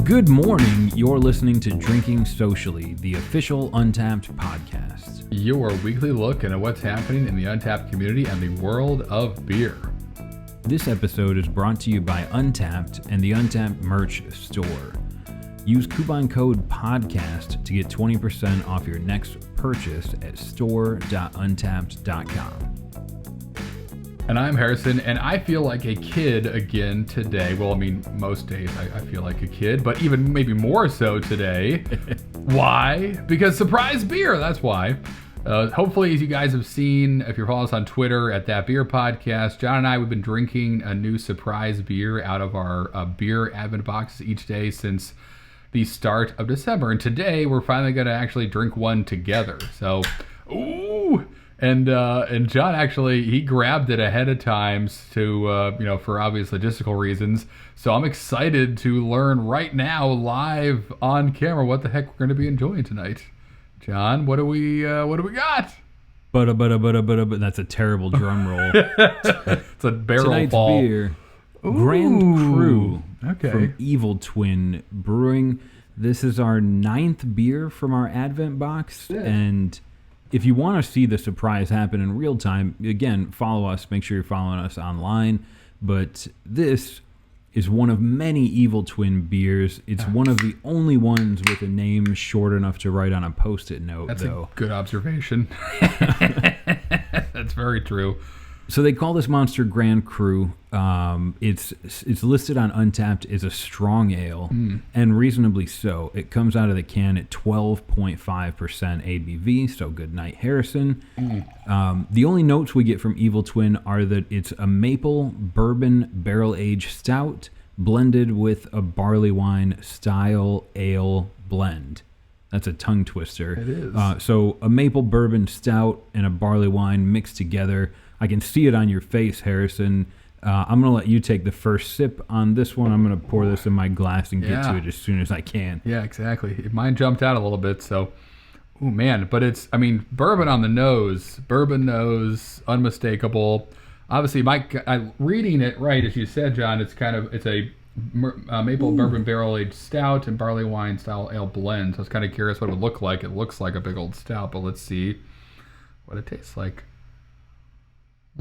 Good morning. You're listening to Drinking Socially, the official Untappd podcast. Your weekly look into what's happening in the Untappd community and the world of beer. This episode is brought to you by Untappd and the Untappd merch store. Use coupon code PODCAST to get 20% off your next purchase at store.untappd.com. And I'm Harrison, and I feel like a kid again today. Well, I mean, most days I feel like a kid, but even maybe more so today. Why? Because surprise beer, that's why. Hopefully, as you guys have seen, if you're following us on Twitter at That Beer Podcast, John and I, we've been drinking a new surprise beer out of our beer advent boxes each day since the start of December. And today, we're finally going to actually drink one together. So, ooh! And John actually, he grabbed it ahead of time to, for obvious logistical reasons. So I'm excited to learn right now, live on camera, what the heck we're going to be enjoying tonight. John, what do we got? But that's a terrible drum roll. It's a barrel Tonight's ball. Beer, Grand Cru Okay. from Evil Twin Brewing. This is our 9th beer from our Advent box, and if you want to see the surprise happen in real time, again, follow us. Make sure you're following us online. But this is one of many Evil Twin beers. It's one of the only ones with a name short enough to write on a Post-it note, That's though. a good observation. That's very true. So they call this monster Grand Cru. It's listed on Untappd as a strong ale, and reasonably so. It comes out of the can at 12.5% ABV, so good night, Harrison. The only notes we get from Evil Twin are that it's a maple bourbon barrel-aged stout blended with a barley wine style ale blend. That's a tongue twister. It is. So a maple bourbon stout and a barley wine mixed together. I can see it on your face, Harrison. I'm going to let you take the first sip on this one. I'm going to pour this in my glass and get to it as soon as I can. Yeah, exactly. Mine jumped out a little bit, so... Oh, man. But it's, bourbon on the nose. Bourbon nose, unmistakable. Obviously, reading it right, as you said, John, it's a maple bourbon barrel-aged stout and barley wine style ale blend. So I was kind of curious what it would look like. It looks like a big old stout, but let's see what it tastes like.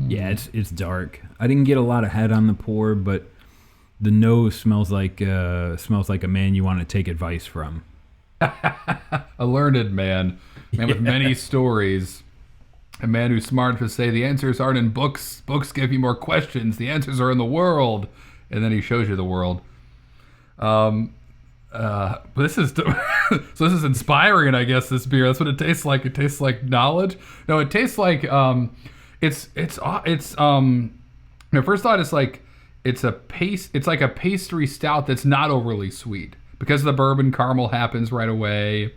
Yeah, it's dark. I didn't get a lot of head on the pour, but the nose smells like a man you want to take advice from. A learned man with many stories. A man who's smart to say the answers aren't in books. Books give you more questions. The answers are in the world. And then he shows you the world. This is so this is inspiring, I guess, this beer. That's what it tastes like. It tastes like knowledge. No, it tastes like It's first thought it's like it's like a pastry stout that's not overly sweet because the bourbon caramel happens right away,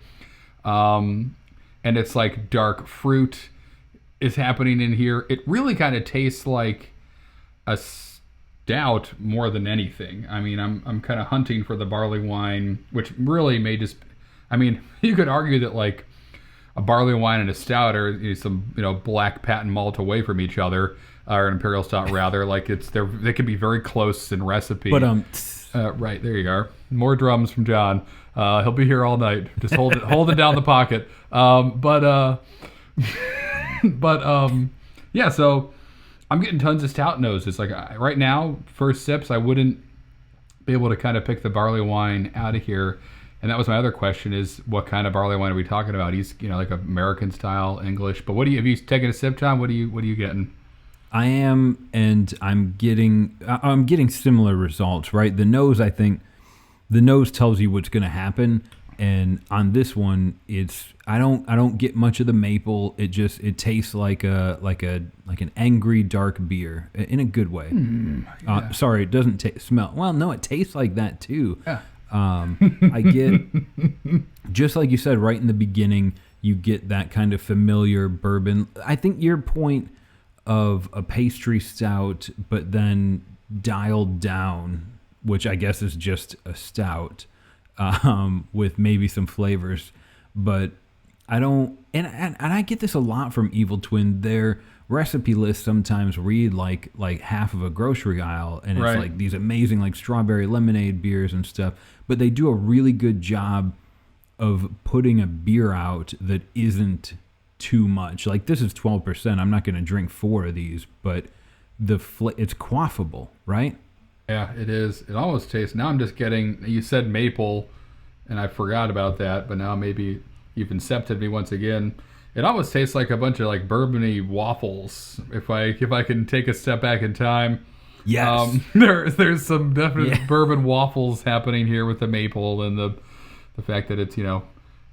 and it's like dark fruit is happening in here. It really kind of tastes like a stout more than anything. I'm kind of hunting for the barley wine, which really may just. You could argue that like a barley wine and a stout are some black patent malt away from each other, or an imperial stout rather. Like they can be very close in recipe. But right there you are. More drums from John. He'll be here all night. Just holding down the pocket. Yeah. So I'm getting tons of stout noses. Like right now, first sips, I wouldn't be able to kind of pick the barley wine out of here. And that was my other question: is what kind of barley wine are we talking about? He's like American style, English. But have you taken a sip, John? What are you getting? I am, and I'm getting similar results. Right, the nose. I think the nose tells you what's going to happen, and on this one, I don't get much of the maple. It tastes like an angry dark beer in a good way. Yeah. Sorry, it doesn't smell. Well, no, it tastes like that too. Yeah. I get, just like you said right in the beginning, you get that kind of familiar bourbon. I think your point of a pastry stout, but then dialed down, which I guess is just a stout, with maybe some flavors. But I don't, and I get this a lot from Evil Twin. They're recipe lists sometimes read like half of a grocery aisle, and it's Right. like these amazing like strawberry lemonade beers and stuff. But they do a really good job of putting a beer out that isn't too much. Like this is 12%. I'm not going to drink 4 of these, but it's quaffable, right? Yeah, it is. It almost tastes. Now I'm just getting. You said maple, and I forgot about that. But now maybe you've incepted me once again. It almost tastes like a bunch of like bourbony waffles. If I can take a step back in time. Yes. There's some definite bourbon waffles happening here with the maple and the fact that it's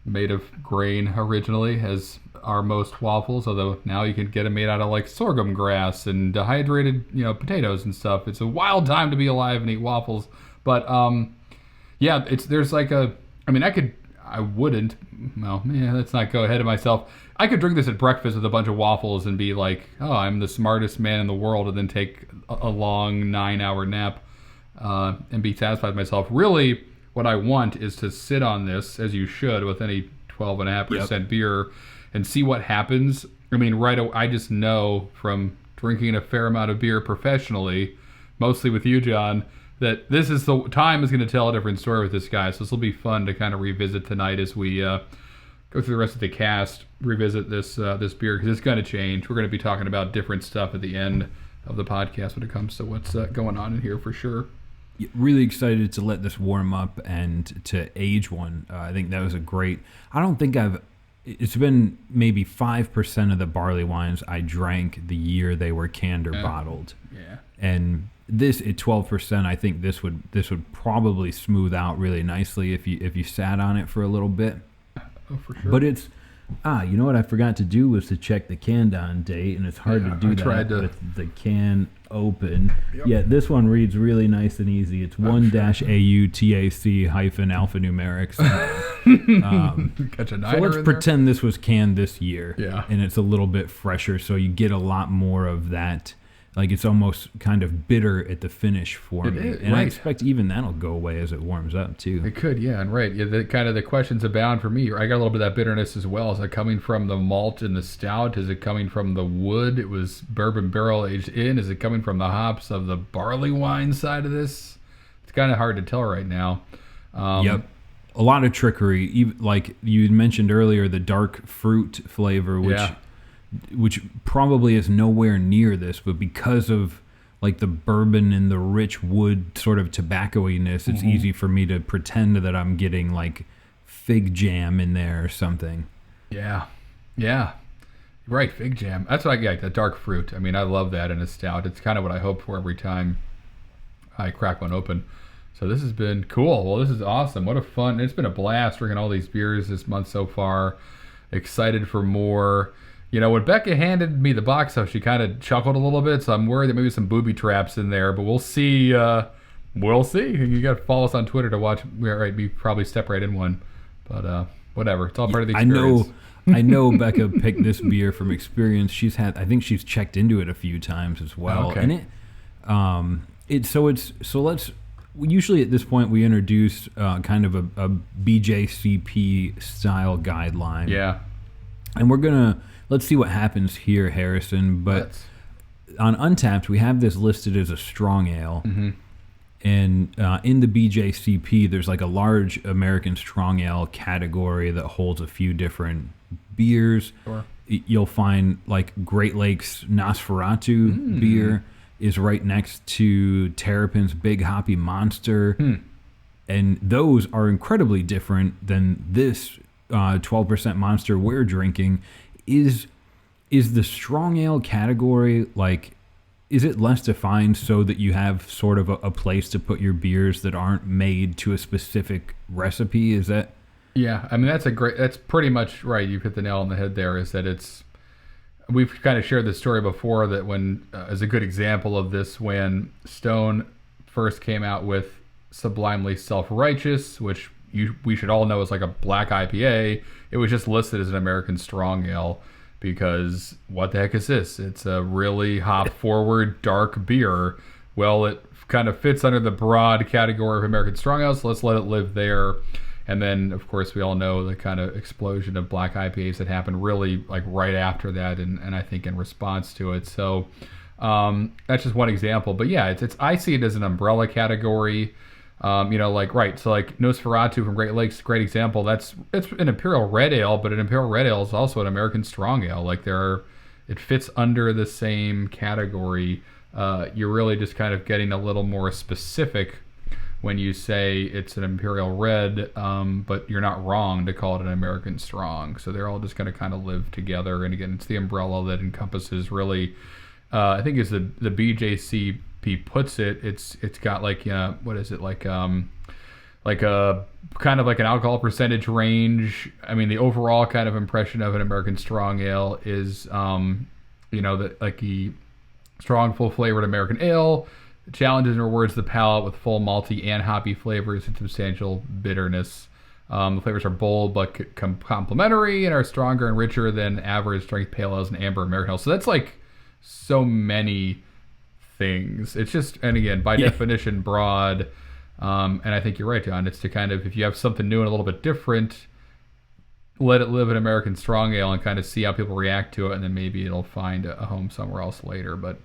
made of grain originally, as are most waffles, although now you can get them made out of like sorghum grass and dehydrated potatoes and stuff. It's a wild time to be alive and eat waffles. But there's like let's not go ahead of myself. I could drink this at breakfast with a bunch of waffles and be like, oh, I'm the smartest man in the world, and then take a long 9-hour nap and be satisfied with myself. Really, what I want is to sit on this, as you should, with any 12.5% beer, and see what happens. I mean, I just know from drinking a fair amount of beer professionally, mostly with you, John, that time is going to tell a different story with this guy. So this will be fun to kind of revisit tonight as we go through the rest of the cast, revisit this beer, because it's going to change. We're going to be talking about different stuff at the end of the podcast when it comes to what's going on in here for sure. Really excited to let this warm up and to age one. I think that was it's been maybe 5% of the barley wines I drank the year they were canned or bottled. Yeah. And this at 12%, I think this would probably smooth out really nicely if you sat on it for a little bit. Oh, for sure. But it's you know what I forgot to do was to check the canned on date, and it's hard to do that with the can open. Yep. Yeah, this one reads really nice and easy. It's 1-AUTAC-alphanumeric. Catch a so let's pretend this was canned this year. Yeah. And it's a little bit fresher, so you get a lot more of that. Like it's almost kind of bitter at the finish for me. And right. I expect even that'll go away as it warms up too. It could, yeah, and right. Yeah, the questions abound for me. I got a little bit of that bitterness as well. Is it coming from the malt in the stout? Is it coming from the wood? It was bourbon barrel aged in. Is it coming from the hops of the barley wine side of this? It's kind of hard to tell right now. Yep. A lot of trickery. Even, like you mentioned earlier, the dark fruit flavor, which probably is nowhere near this, but because of like the bourbon and the rich wood sort of tobacco-iness, it's easy for me to pretend that I'm getting like fig jam in there or something. Yeah. Right, fig jam. That's what I get, the dark fruit. I mean, I love that in a stout. It's kind of what I hope for every time I crack one open. So this has been cool. Well, this is awesome. What a fun. It's been a blast drinking all these beers this month so far. Excited for more. When Becca handed me the box, she kind of chuckled a little bit, so I'm worried that maybe some booby traps in there, but we'll see. We'll see. You got to follow us on Twitter to watch. We probably step right in one, but whatever. It's all part of the experience. I know Becca picked this beer from experience. I think she's checked into it a few times as well. Okay. And let's. Usually at this point we introduce kind of a BJCP style guideline. Yeah. And let's see what happens here, Harrison. But on Untappd, we have this listed as a strong ale. Mm-hmm. And in the BJCP, there's like a large American strong ale category that holds a few different beers. Sure. You'll find like Great Lakes Nosferatu beer is right next to Terrapin's Big Hoppy Monster. And those are incredibly different than this 12% monster we're drinking. Is the strong ale category, like, is it less defined so that you have sort of a place to put your beers that aren't made to a specific recipe? Is that? Yeah, I mean, that's pretty much right. You've hit the nail on the head there, is that we've kind of shared this story before, that when, as a good example of this, when Stone first came out with Sublimely Self-Righteous, which we should all know is like a black IPA, it was just listed as an American strong ale because what the heck is this? It's a really hop-forward, dark beer. Well, it kind of fits under the broad category of American strong ale, so let's let it live there. And then, of course, we all know the kind of explosion of black IPAs that happened really like right after that, and I think in response to it. So that's just one example. But yeah, it's I see it as an umbrella category. Right. So like Nosferatu from Great Lakes, great example. It's an Imperial Red Ale, but an Imperial Red Ale is also an American Strong Ale. Like it fits under the same category. You're really just kind of getting a little more specific when you say it's an Imperial Red, but you're not wrong to call it an American Strong. So they're all just going to kind of live together. And again, it's the umbrella that encompasses really, I think as the BJCP puts it, it's got like, what is it, like a kind of like an alcohol percentage range. I mean, the overall kind of impression of an American Strong Ale is, that like the strong, full flavored American Ale challenges and rewards the palate with full malty and hoppy flavors and substantial bitterness. The flavors are bold but complementary and are stronger and richer than average strength pale ales and amber American ales. So that's like so many things. It's just, and again, by definition, broad. And I think you're right, John. It's to kind of, if you have something new and a little bit different, let it live in American Strong Ale and kind of see how people react to it, and then maybe it'll find a home somewhere else later. But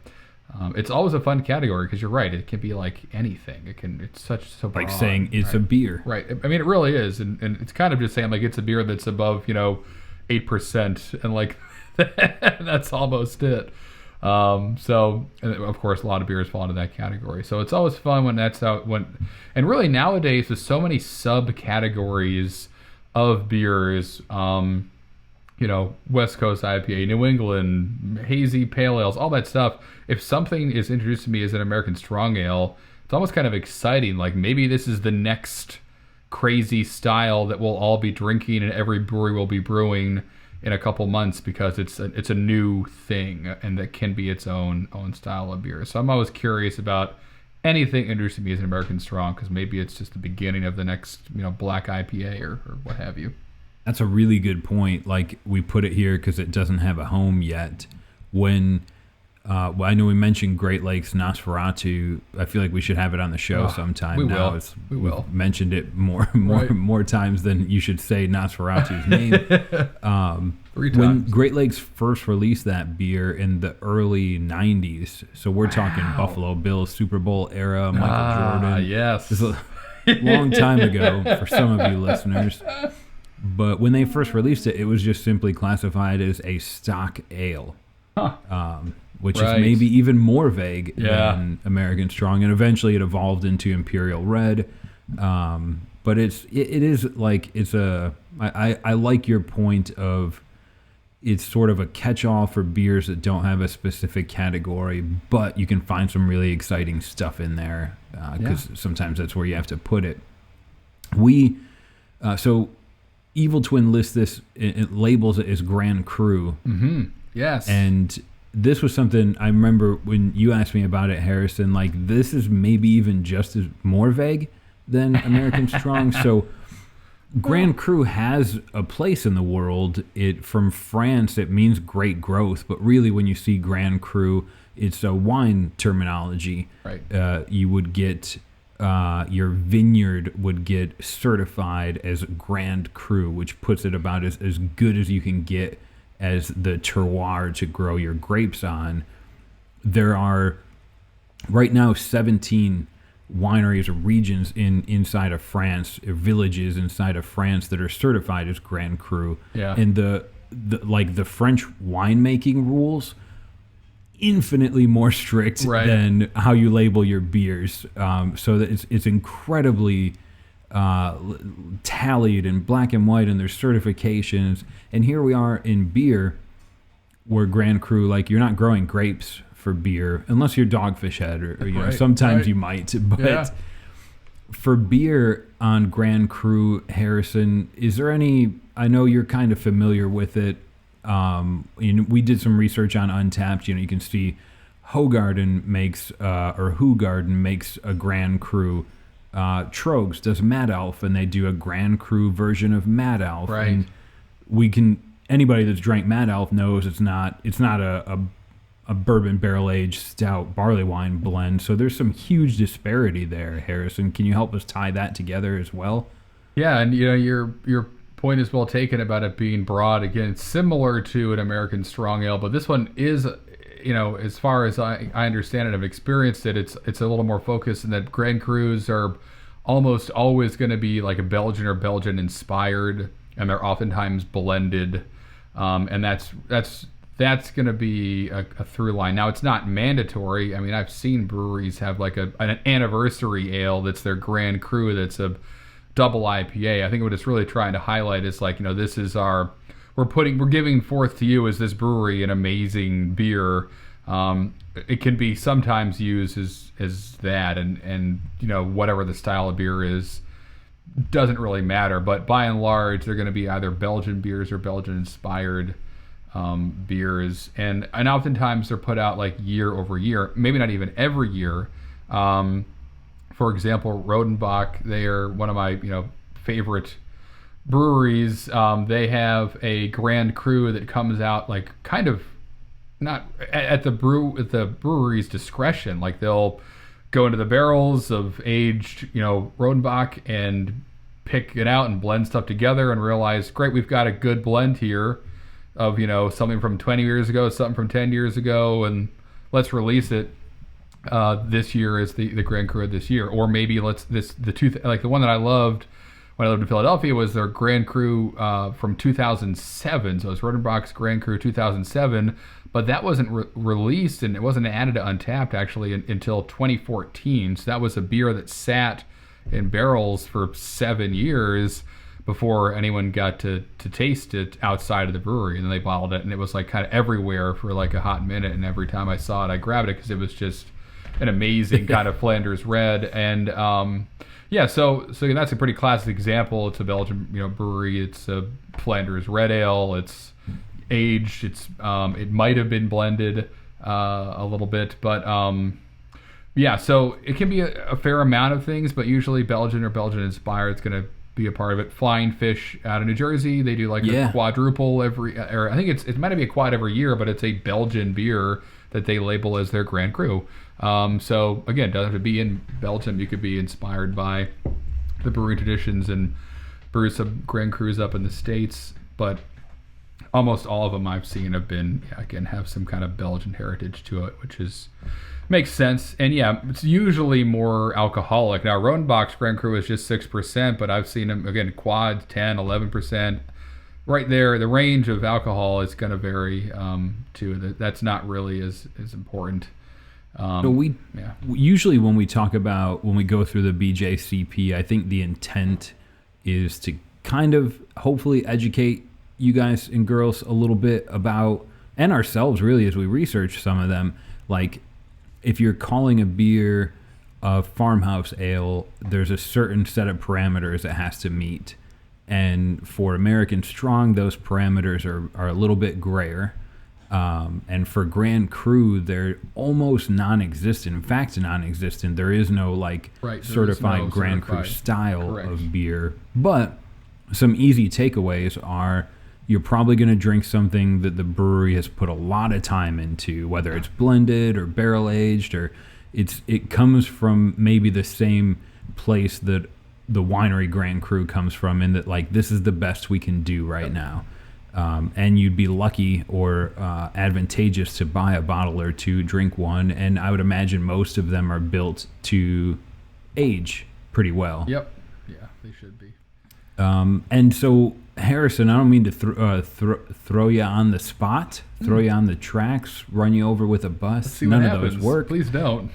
it's always a fun category because you're right. It can be like anything. It's so broad. Like saying it's a beer. Right. I mean, it really is. And it's kind of just saying like it's a beer that's above, 8%. And like that's almost it. So of course a lot of beers fall into that category. So it's always fun when that's out. And really nowadays there's so many subcategories of beers. West Coast IPA, New England, hazy pale ales, all that stuff. If something is introduced to me as an American Strong Ale, it's almost kind of exciting. Like maybe this is the next crazy style that we'll all be drinking and every brewery will be brewing in a couple months because it's a new thing and that can be its own style of beer. So I'm always curious about anything introduced to me as an American Strong because maybe it's just the beginning of the next black IPA or what have you. That's a really good point. Like we put it here because it doesn't have a home yet. When I know we mentioned Great Lakes Nosferatu, I feel like we should have it on the show sometime. We will. We've mentioned it more times than you should say Nosferatu's name. 3 times. When Great Lakes first released that beer in the early 90s, so we're talking Buffalo Bills Super Bowl era, Michael Jordan. Yes. This is a long time ago for some of you listeners. But when they first released it, it was just simply classified as a stock ale, which is maybe even more vague than American Strong. And eventually it evolved into Imperial Red. But I like your point of it's sort of a catch-all for beers that don't have a specific category, but you can find some really exciting stuff in there because sometimes that's where you have to put it. So Evil Twin lists this, it labels it as Grand Cru. Mm-hmm. Yes. And this was something I remember when you asked me about it, Harrison, like this is maybe even just as more vague than American Strong. So Grand Cru has a place in the world. From France, it means great growth, but really when you see Grand Cru, it's a wine terminology. Right. You would get your vineyard would get certified as Grand Cru, which puts it about as good as you can get as the terroir to grow your grapes on. There are right now 17 wineries or regions inside of France, or villages inside of France that are certified as Grand Cru. Yeah. And the French winemaking rules infinitely more strict than how you label your beers. So that it's incredibly tallied in black and white, and there's certifications. And here we are in beer, where Grand Cru, like you're not growing grapes for beer unless you're Dogfish Head, or sometimes you might. But for beer on Grand Cru, Harrison, is there any? I know you're kind of familiar with it. We did some research on Untappd. You can see Hoegaarden makes a Grand Cru. Trogs does Mad Elf, and they do a Grand Cru version of Mad Elf. Right. And anybody that's drank Mad Elf knows it's not a bourbon barrel aged stout barley wine blend. So there's some huge disparity there, Harrison. Can you help us tie that together as well? Yeah, and your point is well taken about it being broad. Again, it's similar to an American strong ale, but this one is, as far as I understand it, I've experienced it. It's a little more focused, in that Grand Crus are almost always going to be like a Belgian or Belgian inspired, and they're oftentimes blended, and that's going to be a through line. Now, it's not mandatory. I mean, I've seen breweries have like an anniversary ale that's their Grand Cru, that's a double IPA. I think what it's really trying to highlight is like, this is we're giving forth to you as this brewery an amazing beer. It can be sometimes used as that, and whatever the style of beer is doesn't really matter. But by and large, they're going to be either Belgian beers or Belgian inspired beers, and oftentimes they're put out like year over year, maybe not even every year. For example, Rodenbach, they are one of my favorite breweries. They have a Grand Cru that comes out like kind of not at the brewery's discretion. Like they'll go into the barrels of aged Rodenbach and pick it out and blend stuff together and realize, great, we've got a good blend here of something from 20 years ago, something from 10 years ago, and let's release it this year as the Grand Cru this year. Or maybe like the one that I loved when I lived in Philadelphia was their Grand Cru from 2007. So it was Rodenbach's Grand Cru 2007, but that wasn't released, and it wasn't added to Untappd actually until 2014. So that was a beer that sat in barrels for 7 years before anyone got to taste it outside of the brewery. And then they bottled it, and it was like kind of everywhere for like a hot minute, and every time I saw it I grabbed it because it was just an amazing kind of Flanders red. And so that's a pretty classic example. It's a Belgian brewery. It's a Flanders red ale. It's aged. It might have been blended a little bit, but so it can be a fair amount of things, but usually Belgian or Belgian inspired is going to be a part of it. Flying Fish out of New Jersey, they do like a quadruple or I think it might be a quad every year, but it's a Belgian beer that they label as their Grand Cru. So again, it doesn't have to be in Belgium. You could be inspired by the brewing traditions and brew some Grand Crus up in the States, but almost all of them I've seen have been, have some kind of Belgian heritage to it, which makes sense. And it's usually more alcoholic. Now, Rodenbach's Grand Cru is just 6%, but I've seen them, again, quads, 10, 11%. Right there, the range of alcohol is going to vary too. That's not really as important. So usually when we go through the BJCP, I think the intent is to kind of hopefully educate you guys and girls a little bit about, and ourselves really as we research some of them, like if you're calling a beer a farmhouse ale, there's a certain set of parameters it has to meet. And for American Strong, those parameters are a little bit grayer. And for Grand Cru, they're almost non-existent. In fact, non-existent. There is no certified Grand Cru style of beer. But some easy takeaways are you're probably going to drink something that the brewery has put a lot of time into, whether it's blended or barrel aged, or it comes from maybe the same place that the winery Grand Cru comes from, in that like this is the best we can do right now. And you'd be lucky or advantageous to buy a bottle or two, drink one, and I would imagine most of them are built to age pretty well. Yep. Yeah, they should be. And so, Harrison, I don't mean to throw you on the spot, throw you on the tracks, run you over with a bus. None of those work. Please don't.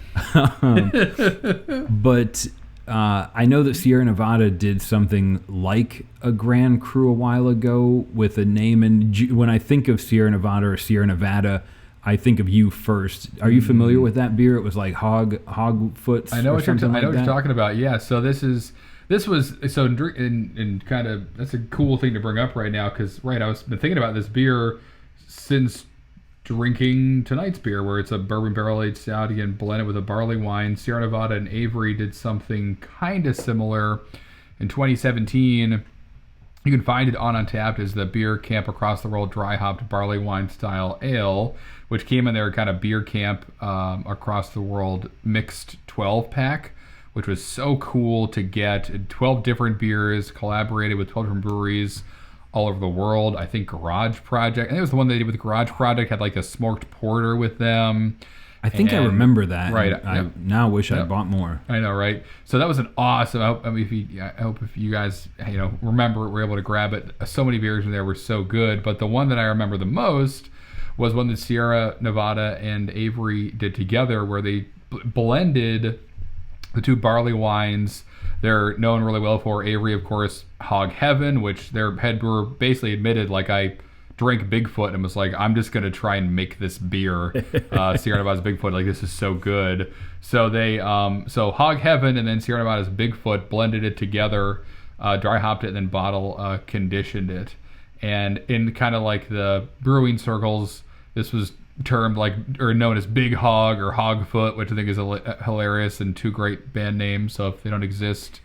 But I know that Sierra Nevada did something like a Grand Cru a while ago with a name. And when I think of Sierra Nevada or Sierra Nevada, I think of you first. Are you familiar with that beer? It was like Hogfoots. I know what you're talking about. Yeah. So this was in kind of, that's a cool thing to bring up right now, because I was been thinking about this beer since drinking tonight's beer, where it's a bourbon barrel aged stout again blended with a barley wine. Sierra Nevada and Avery did something kind of similar in 2017. You can find it on Untappd as the Beer Camp Across the World Dry Hopped Barley Wine Style Ale, which came in their kind of Beer Camp Across the World mixed 12 pack, which was so cool to get. 12 different beers, collaborated with 12 different breweries all over the world. I think Garage Project, I think it was the one they did with Garage Project, had like a smoked porter with them. I think I remember that. Right. I now wish I bought more. I know, right? So that was an awesome. I hope if you guys, remember, were able to grab it. So many beers in there were so good. But the one that I remember the most was one that Sierra Nevada and Avery did together, where they blended the two barley wines they're known really well for. Avery, of course, Hog Heaven, which their head brewer basically admitted, like, I drank Bigfoot and was like, I'm just going to try and make this beer. Sierra Nevada's Bigfoot, like, this is so good. So they, so Hog Heaven and then Sierra Nevada's Bigfoot blended it together, dry hopped it, and then bottle conditioned it. And in kind of like the brewing circles, this was termed like, or known as Big Hog or Hogfoot, which I think is hilarious, and two great band names. So if they don't exist,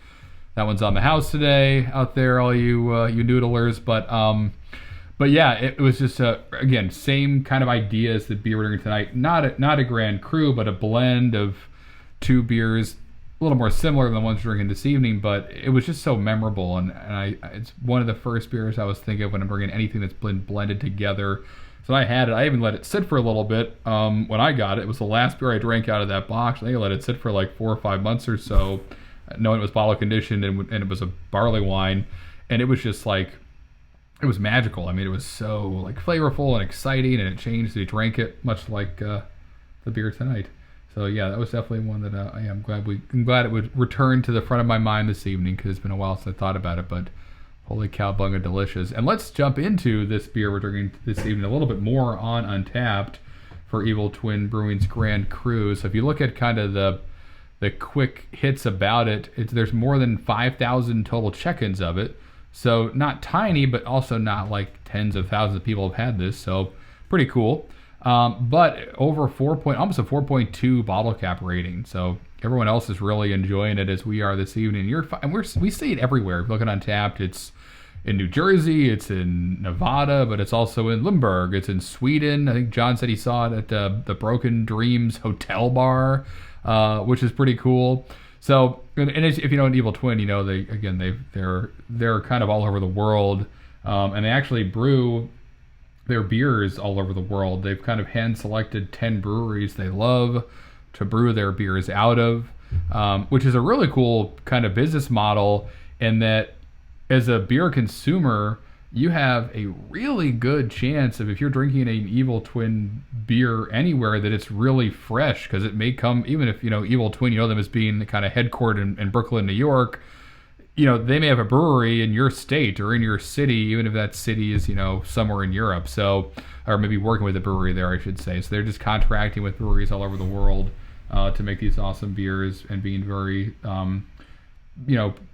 that one's on the house today out there, all you you noodlers. But yeah, it was just again, same kind of idea as the beer we're drinking tonight. Not a Grand Cru, but a blend of two beers, a little more similar than the ones we're drinking this evening. But it was just so memorable, and it's one of the first beers I was thinking of when I'm drinking anything that's been blended together. So I had it. I even let it sit for a little bit. When I got it, it was the last beer I drank out of that box. I think I let it sit for like 4 or 5 months or so, knowing it was bottle conditioned and it was a barley wine, and it was just like, it was magical. I mean, it was so like flavorful and exciting, and it changed as you drank it, much like the beer tonight. So yeah, that was definitely one that I'm glad it would return to the front of my mind this evening, because it's been a while since I thought about it. But holy cowbunga delicious. And let's jump into this beer we're drinking this evening a little bit more on Untappd for Evil Twin Brewing's Grand Cru. So if you look at kind of the quick hits about it, there's more than 5,000 total check-ins of it. So not tiny, but also not like tens of thousands of people have had this. So pretty cool. But over almost a 4.2 bottle cap rating. So everyone else is really enjoying it as we are this evening. We see it everywhere. If you look at Untappd, it's in New Jersey, it's in Nevada, but it's also in Limburg. It's in Sweden. I think John said he saw it at the Broken Dreams Hotel Bar, which is pretty cool. So, and if you know an Evil Twin, you know they're kind of all over the world, and they actually brew their beers all over the world. They've kind of hand-selected 10 breweries they love to brew their beers out of, which is a really cool kind of business model, in that as a beer consumer, you have a really good chance of, if you're drinking an Evil Twin beer anywhere, that it's really fresh, because it may come, even if, Evil Twin, them as being kind of headquartered in Brooklyn, New York, they may have a brewery in your state or in your city, even if that city is, somewhere in Europe. So, or maybe working with a brewery there, I should say. So they're just contracting with breweries all over the world to make these awesome beers, and being very,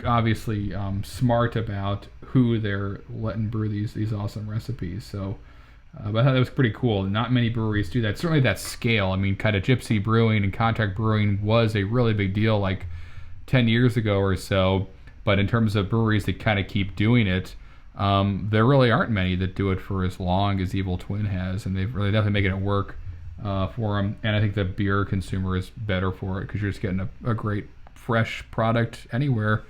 obviously smart about who they're letting brew these awesome recipes. So, but I thought that was pretty cool. Not many breweries do that. Certainly that scale. I mean, kind of gypsy brewing and contract brewing was a really big deal like 10 years ago or so. But in terms of breweries that kind of keep doing it, there really aren't many that do it for as long as Evil Twin has, and they've really definitely making it work for them. And I think the beer consumer is better for it, because you're just getting a great fresh product anywhere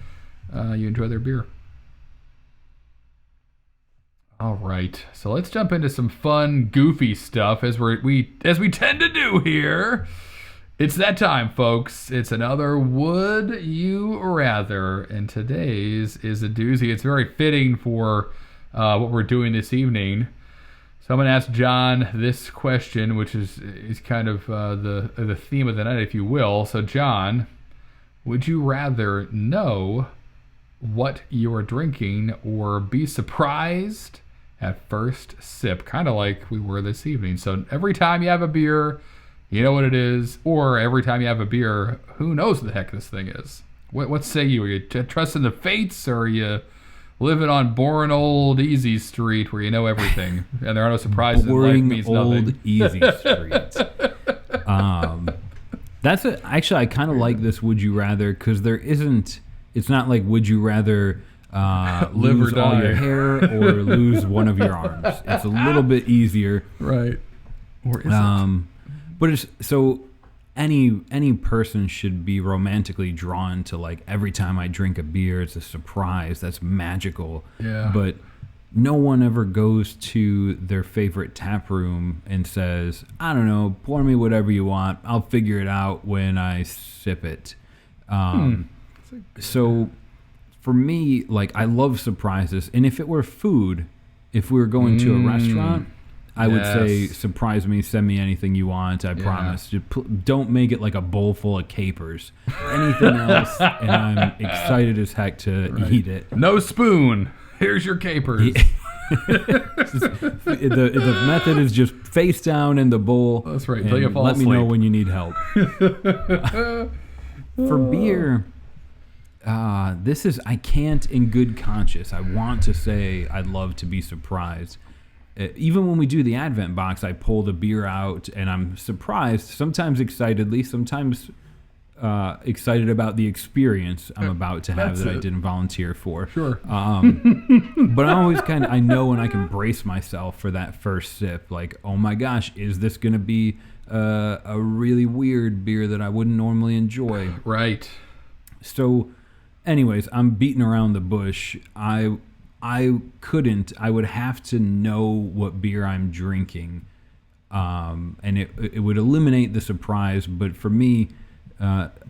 you enjoy their beer. All right, so let's jump into some fun, goofy stuff as we tend to do here. It's that time, folks. It's another Would You Rather, and today's is a doozy. It's very fitting for what we're doing this evening. So I'm going to ask John this question, which is kind of the theme of the night, if you will. So John, would you rather know what you are drinking, or be surprised at first sip? Kind of like we were this evening. So every time you have a beer, you know what it is, or every time you have a beer, who knows what the heck this thing is? What say you? Are you trusting the fates, or are you living on boring old easy street where you know everything and there are no surprises? Boring means old nothing. easy street. Actually, I kind of like this Would You Rather, because it's not like Would You Rather Live lose or all die. your hair or lose one of your arms. It's a little bit easier. Right. Or is it? But it's so any person should be romantically drawn to, like, every time I drink a beer, it's a surprise. That's magical. Yeah. But no one ever goes to their favorite tap room and says, I don't know, pour me whatever you want. I'll figure it out when I sip it. So for me, like, I love surprises. And if it were food, if we were going to a restaurant, I would say, surprise me, send me anything you want, I promise. Just don't make it like a bowl full of capers. Anything else, and I'm excited as heck to eat it. No spoon. Here's your capers. The method is just face down in the bowl. That's right. Until you fall let asleep. me know when you need help. For beer, this is, I can't in good conscience. I want to say I'd love to be surprised. Even when we do the Advent box, I pull the beer out and I'm surprised, sometimes excitedly, sometimes excited about the experience I'm about to have that I didn't volunteer for. Sure. But I always I know when I can brace myself for that first sip, like, oh my gosh, is this going to be a really weird beer that I wouldn't normally enjoy? Right. So, anyways, I'm beating around the bush. I would have to know what beer I'm drinking, and it would eliminate the surprise. But for me,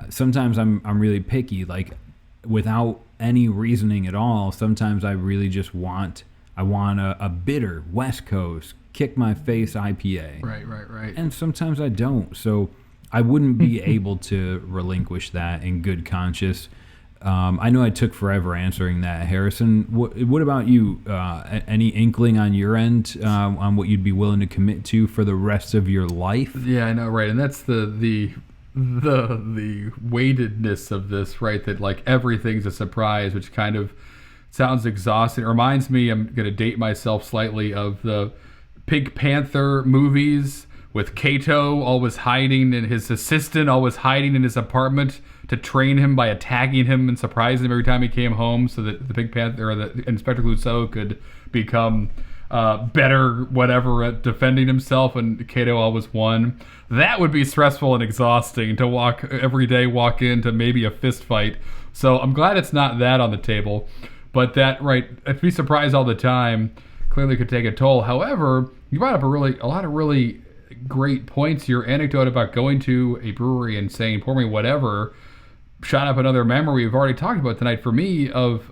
sometimes I'm really picky, like, without any reasoning at all. Sometimes I really just want a bitter West Coast kick my face IPA. Right. And sometimes I don't. So I wouldn't be able to relinquish that in good conscience. I know I took forever answering that, Harrison. What about you? Any inkling on your end on what you'd be willing to commit to for the rest of your life? Yeah, I know, right. And that's the weightedness of this, right? That, like, everything's a surprise, which kind of sounds exhausting. It reminds me, I'm going to date myself slightly, of the Pink Panther movies with Kato always hiding and his assistant always hiding in his apartment to train him by attacking him and surprising him every time he came home, so that the Pink Panther or the Inspector Clouseau could become better, whatever, at defending himself, and Kato always won. That would be stressful and exhausting to walk into maybe a fist fight. So I'm glad it's not that on the table. But that, right, if we surprised all the time, clearly could take a toll. However, you brought up a lot of really great points. Your anecdote about going to a brewery and saying, pour me whatever, shot up another memory we've already talked about tonight for me of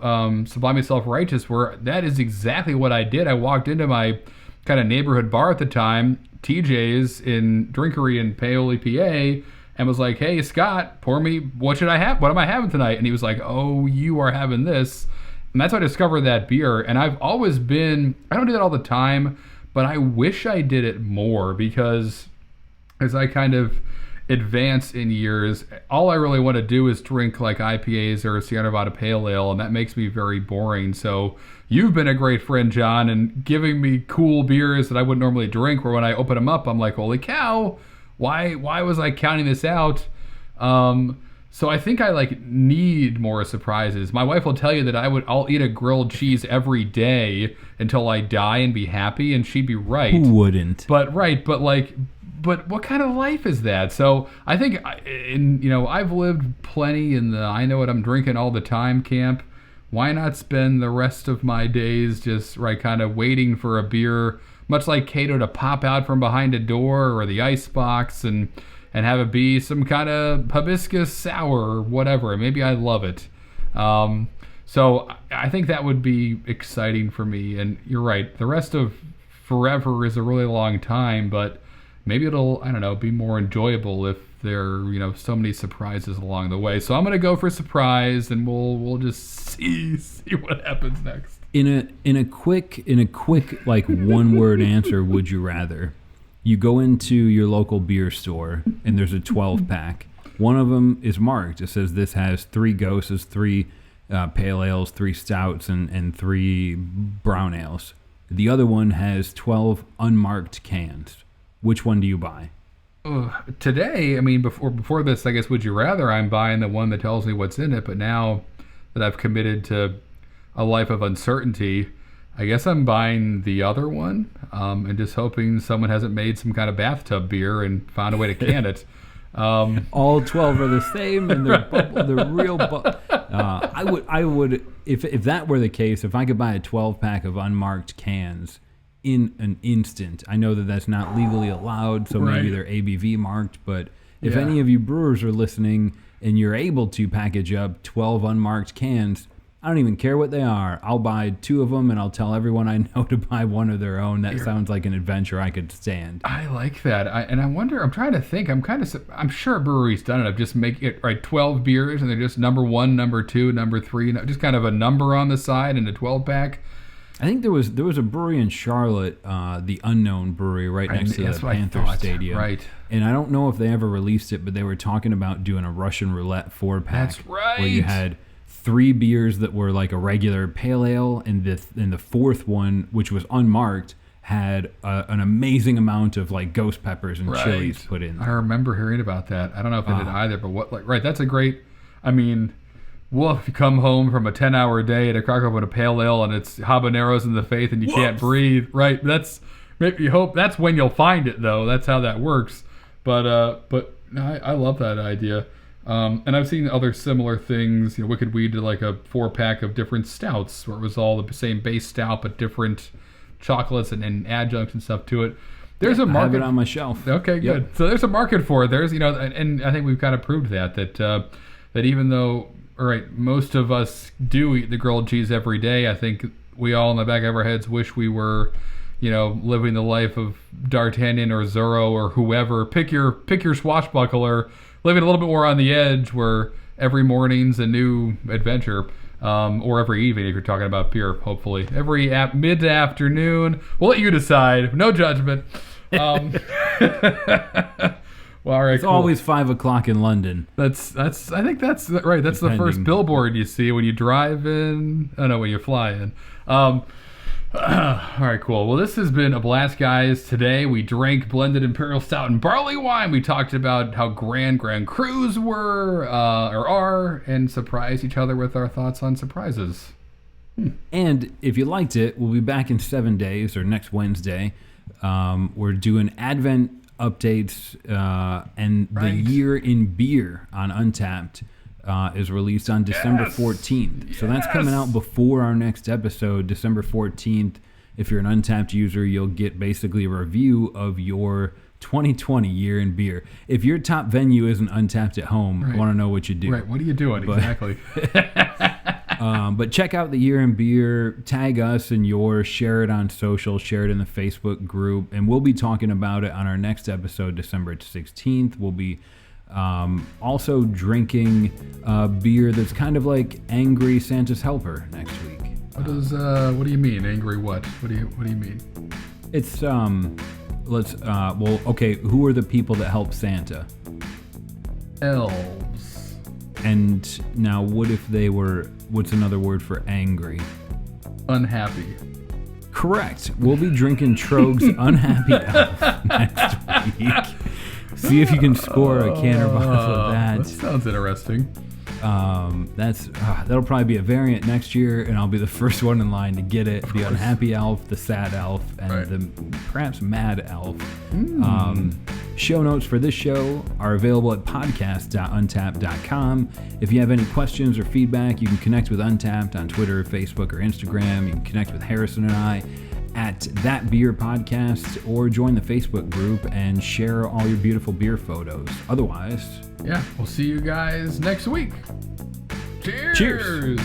Sublimely Self-Righteous, where that is exactly what I did. I walked into my kind of neighborhood bar at the time, TJ's in Drinkery in Paoli, PA, and was like, hey, Scott, pour me, what should I have? What am I having tonight? And he was like, oh, you are having this. And that's how I discovered that beer. And I've always been, I don't do that all the time, but I wish I did it more, because as I kind of advance in years, all I really want to do is drink like IPAs or Sierra Nevada Pale Ale, and that makes me very boring. So you've been a great friend, John, and giving me cool beers that I wouldn't normally drink, where when I open them up, I'm like, holy cow, why was I counting this out? So I think I need more surprises. My wife will tell you that I'll eat a grilled cheese every day until I die and be happy, and she'd be right. Who wouldn't? But what kind of life is that? So I think, I've lived plenty in the I know what I'm drinking all the time camp. Why not spend the rest of my days just kind of waiting for a beer, much like Cato, to pop out from behind a door or the ice box and have it be some kind of hibiscus sour or whatever. Maybe I love it. So I think that would be exciting for me. And you're right, the rest of forever is a really long time, but maybe it'll, be more enjoyable if there are, so many surprises along the way. So I'm going to go for surprise, and we'll just see what happens next. In a quick one word answer, would you rather? You go into your local beer store and there's a 12-pack. One of them is marked. It says this has 3 Goses, 3 pale ales, 3 stouts, and 3 brown ales. The other one has 12 unmarked cans. Which one do you buy? Today, before this, I guess, would you rather, I'm buying the one that tells me what's in it. But now that I've committed to a life of uncertainty, I guess I'm buying the other one, and just hoping someone hasn't made some kind of bathtub beer and found a way to can it. All 12 are the same, and they're real. I would, if that were the case, if I could buy a 12-pack of unmarked cans in an instant. I know that that's not legally allowed, so maybe they're ABV marked. But if any of you brewers are listening and you're able to package up 12 unmarked cans, I don't even care what they are. I'll buy 2 of them, and I'll tell everyone I know to buy 1 of their own. That sounds like an adventure I could stand. I like that. I wonder, I'm trying to think. I'm sure a brewery's done it. I've just make it, 12 beers, and they're just number 1, number 2, number 3, just kind of a number on the side in a 12-pack. I think there was a brewery in Charlotte, the Unknown Brewery, right next to the Panther Stadium. Right. And I don't know if they ever released it, but they were talking about doing a Russian roulette 4-pack. That's right. Where you had 3 beers that were like a regular pale ale, and the 4th one, which was unmarked, had an amazing amount of like ghost peppers and chilies put in. I remember hearing about that. I don't know if I did either, but that's a great. I mean, if you come home from a 10-hour day to crack open a pale ale and it's habaneros in the face and you can't breathe, right? That's maybe you hope that's when you'll find it though. That's how that works. But I love that idea. And I've seen other similar things. Wicked Weed did like a 4-pack of different stouts where it was all the same base stout but different chocolates and adjuncts and stuff to it. There's a market. I have it on my shelf. Okay, good. Yep. So there's a market for it. There's and I think we've kind of proved that even though most of us do eat the grilled cheese every day, I think we all in the back of our heads wish we were living the life of D'Artagnan or Zorro or whoever. Pick your swashbuckler. Living a little bit more on the edge where every morning's a new adventure, or every evening if you're talking about beer, hopefully. Every mid-afternoon. We'll let you decide. No judgment. Well, all right, it's always 5 o'clock in London. I think that's right. That's the first billboard you see when you drive in. Oh, no, when you fly in. All right, cool. Well, this has been a blast, guys. Today we drank blended imperial stout and barley wine. We talked about how Grand Crus were or are, and surprised each other with our thoughts on surprises. And if you liked it, we'll be back in 7 days or next Wednesday. We're doing Advent updates, and the Year in Beer on Untappd is released on December 14th. So that's coming out before our next episode, December 14th. If you're an Untappd user, you'll get basically a review of your 2020 Year in Beer. If your top venue isn't Untappd at home, I want to know what you do. Right, what are you doing exactly? But check out the Year in Beer, tag us in yours, share it on social, share it in the Facebook group, and we'll be talking about it on our next episode, December 16th. We'll be also drinking beer that's kind of like Angry Santa's Helper next week. What do you mean? Angry what? What do you mean? It's who are the people that help Santa? Elves. And now what's another word for angry? Unhappy. Correct. We'll be drinking Troeg's Unhappy Elf next week. See if you can score a can or bottle of that. That sounds interesting. That'll probably be a variant next year, and I'll be the first one in line to get it. The Unhappy Elf, the Sad Elf, and the perhaps Mad Elf. Show notes for this show are available at podcast.untappd.com. If you have any questions or feedback, you can connect with Untappd on Twitter, Facebook, or Instagram. You can connect with Harrison and I at That Beer Podcast, or join the Facebook group and share all your beautiful beer photos. Otherwise, we'll see you guys next week. Cheers! Cheers!